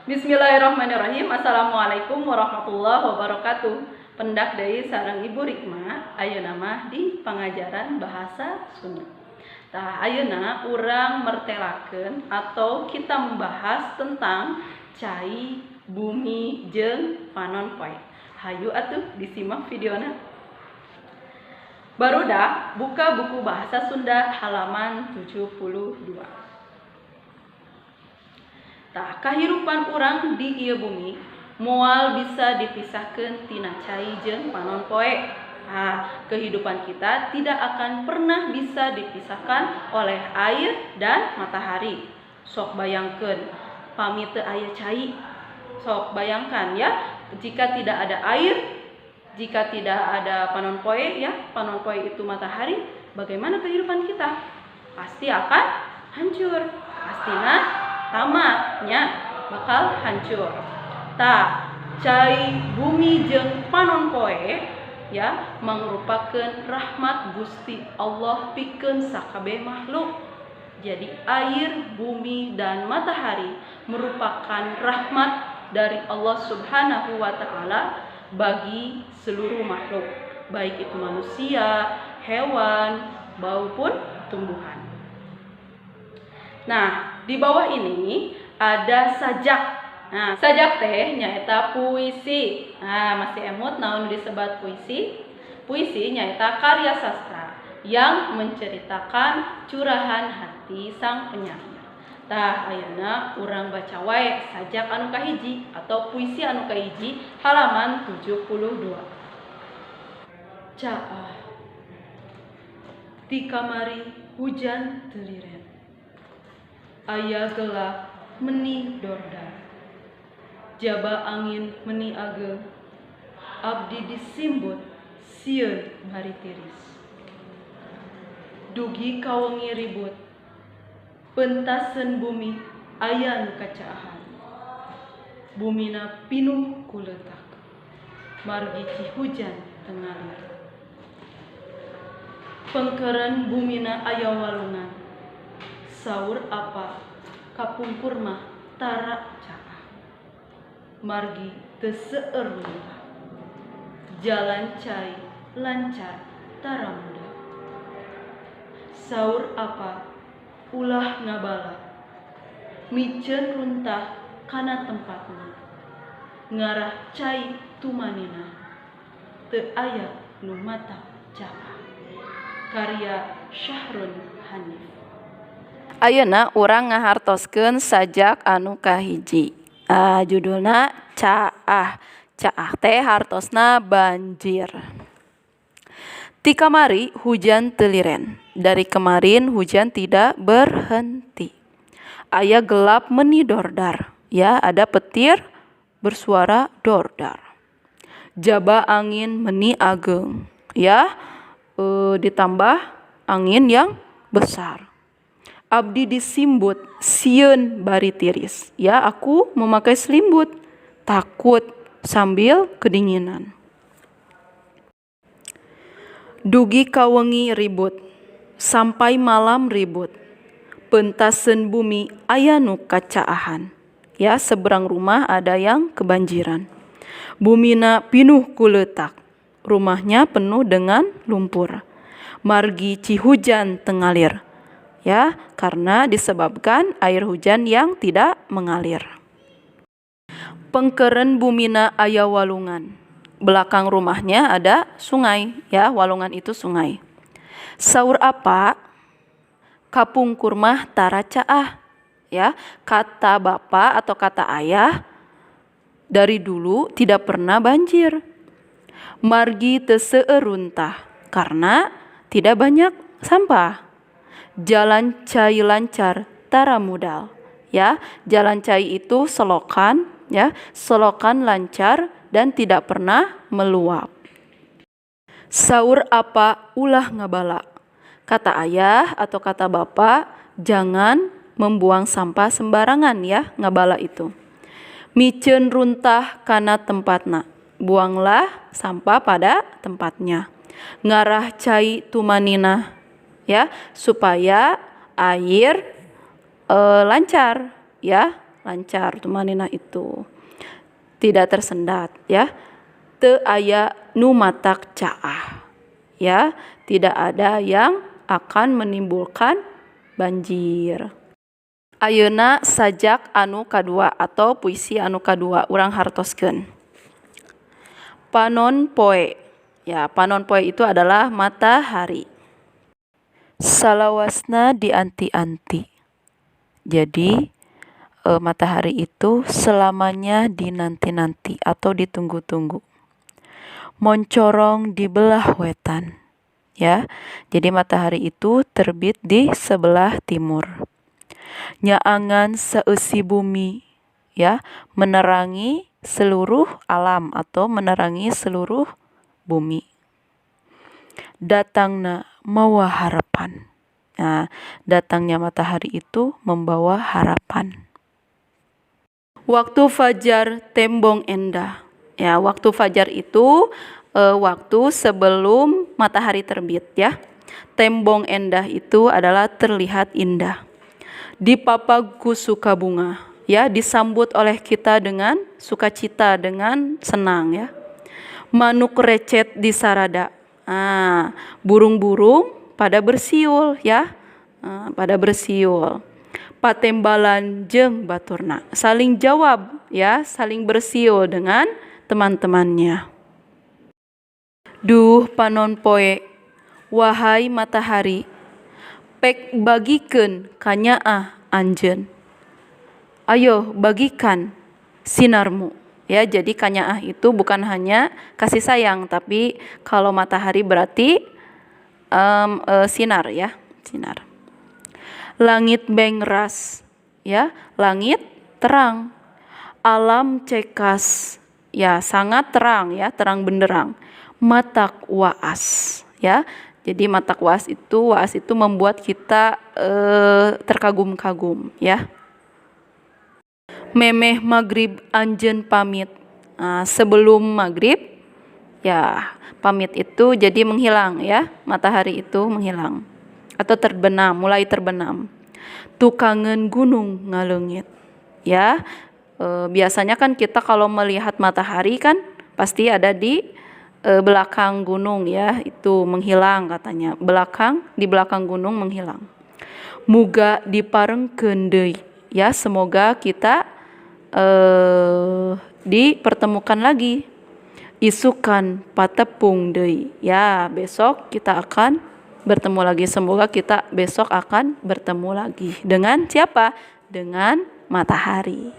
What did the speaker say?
Bismillahirrahmanirrahim. Assalamualaikum warahmatullahi wabarakatuh. Pendak deui sareng Ibu Rikma, ayeuna mah di pengajaran bahasa Sunda. Tah ayeuna urang mertelakeun atau kita membahas tentang cai, bumi, jeung panon poe. Hayu atuh disimak videona. Barudak buka buku bahasa Sunda halaman 72. Tah kahirupan urang di ieu bumi moal bisa dipisahkeun tina cai jeung panon poe. Kehidupan kita tidak akan pernah bisa dipisahkan oleh air dan matahari. Sok bayangkeun pami teu aya cai. Sok bayangkan ya, jika tidak ada air, jika tidak ada panon poe ya, panon poe itu matahari, bagaimana kehidupan kita? Pasti akan hancur. Pastina tamatnya bakal hancur. Tah cai bumi jeung panon poe ya merupakan rahmat Gusti Allah pikeun sakabeh makhluk. Jadi air, bumi dan matahari merupakan rahmat dari Allah Subhanahu wa taala bagi seluruh makhluk, baik itu manusia, hewan maupun tumbuhan. Nah, di bawah ini ada sajak. Nah, sajak teh nyaeta puisi. Masih emut naon disebut puisi? Puisi nyaeta karya sastra yang menceritakan curahan hati sang penyair. Tah ayeuna urang baca wae sajak anu kahiji atau puisi anu kahiji halaman 72. Caah. Ti kamari hujan teu liren. Aya gelap meni dordar. Jaba angin meni ageng. Abdi disimbut sieun bari tiris. Dugi kawengi ribut. Pentaseun bumi aya nu kacaahan. Bumina pinuh ku leutak. Margi cihujan teu ngalir. Pengkeureun bumina aya walungan. Saur apa kapungkur mah tara caah. Margi teu seueur luntah. Jalan cai lancar tara mudah. Saur apa ulah ngabala. Miceun runtah kana tempatna. Ngarah cai tumanina. Teu aya nu mata caah. Karya Syahrun Hanif. Ayeuna urang ngahartoskeun sajak anu kahiji. Judulna Caah. Caah teh hartosna banjir. Ti kamari hujan teu liren. Dari kemarin hujan tidak berhenti. Aya gelap meni dordar. Ya, ada petir bersuara dordar. Jaba angin meni ageng. Ya, ditambah angin yang besar. Abdi disimbut sieun bari tiris. Ya, aku memakai selimut, takut sambil kedinginan. Dugi kawengi ribut, sampai malam ribut. Pentaseun bumi aya nu kacaahan. Ya, seberang rumah ada yang kebanjiran. Bumina pinuh ku leutak. Rumahnya penuh dengan lumpur. Margi cihujan teu ngalir. Ya, karena disebabkan air hujan yang tidak mengalir. Pengkeureun bumina aya walungan. Belakang rumahnya ada sungai, ya, walungan itu sungai. Saur apa? Kapungkur mah tara caah. Ya, kata bapak atau kata ayah dari dulu tidak pernah banjir. Margi teu seueur runtah karena tidak banyak sampah. Jalan cai lancar tara mudal. Ya, jalan cai itu selokan, ya, selokan lancar dan tidak pernah meluap. Saur apa ulah ngabala. Kata ayah atau kata bapak, jangan membuang sampah sembarangan ya, ngabala itu. Miceun runtah kana tempatna. Buanglah sampah pada tempatnya. Ngarah cai tumanina. Ya, supaya air lancar ya lancar tumanina itu tidak tersendat ya. Teu aya nu matak caah ya, tidak ada yang akan menimbulkan banjir. Ayeuna sajak anu kadua atau puisi anu kadua urang hartoskeun. Panon poe. Ya, panon poe itu adalah matahari. Salawasna dianti-anti. Jadi matahari itu selamanya dinanti-nanti atau ditunggu-tunggu. Moncorong di belah wetan. Ya. Jadi matahari itu terbit di sebelah timur. Nyaangan seusi bumi, ya, menerangi seluruh alam atau menerangi seluruh bumi. Datangna mawa harapan. Nah, datangnya matahari itu membawa harapan. Waktu fajar tembong endah. Ya, waktu fajar itu waktu sebelum matahari terbit ya. Tembong endah itu adalah terlihat indah. Dipapagu suka bunga, ya, disambut oleh kita dengan sukacita, dengan senang ya. Manuk recet di sarada. Burung-burung pada bersiul ya. Pada bersiul. Patembalan jeung baturna, saling jawab ya, saling bersiul dengan teman-temannya. Duh panon poe, wahai matahari, pek bagikeun ka nyaah anjeun. Ayo bagikan sinarmu. Ya, jadi ka nyaah itu bukan hanya kasih sayang, tapi kalau matahari berarti sinar ya, sinar. Langit bengras, ya, langit terang. Alam cekas, ya, sangat terang ya, terang benderang. Matak waas, ya. Jadi matak waas itu membuat kita terkagum-kagum ya. Memeh maghrib anjeun pamit. Sebelum maghrib ya, pamit itu jadi menghilang ya, matahari itu menghilang atau terbenam, mulai terbenam. Tukangen gunung ngaleungit ya. Biasanya kan kita kalau melihat matahari kan pasti ada di belakang gunung ya, itu menghilang katanya. Di belakang gunung menghilang. Muga diparengkeun deui ya, semoga kita dipertemukan lagi. Isukan patepung deui ya, besok kita akan bertemu lagi. Semoga kita besok akan bertemu lagi. Dengan siapa? Dengan matahari.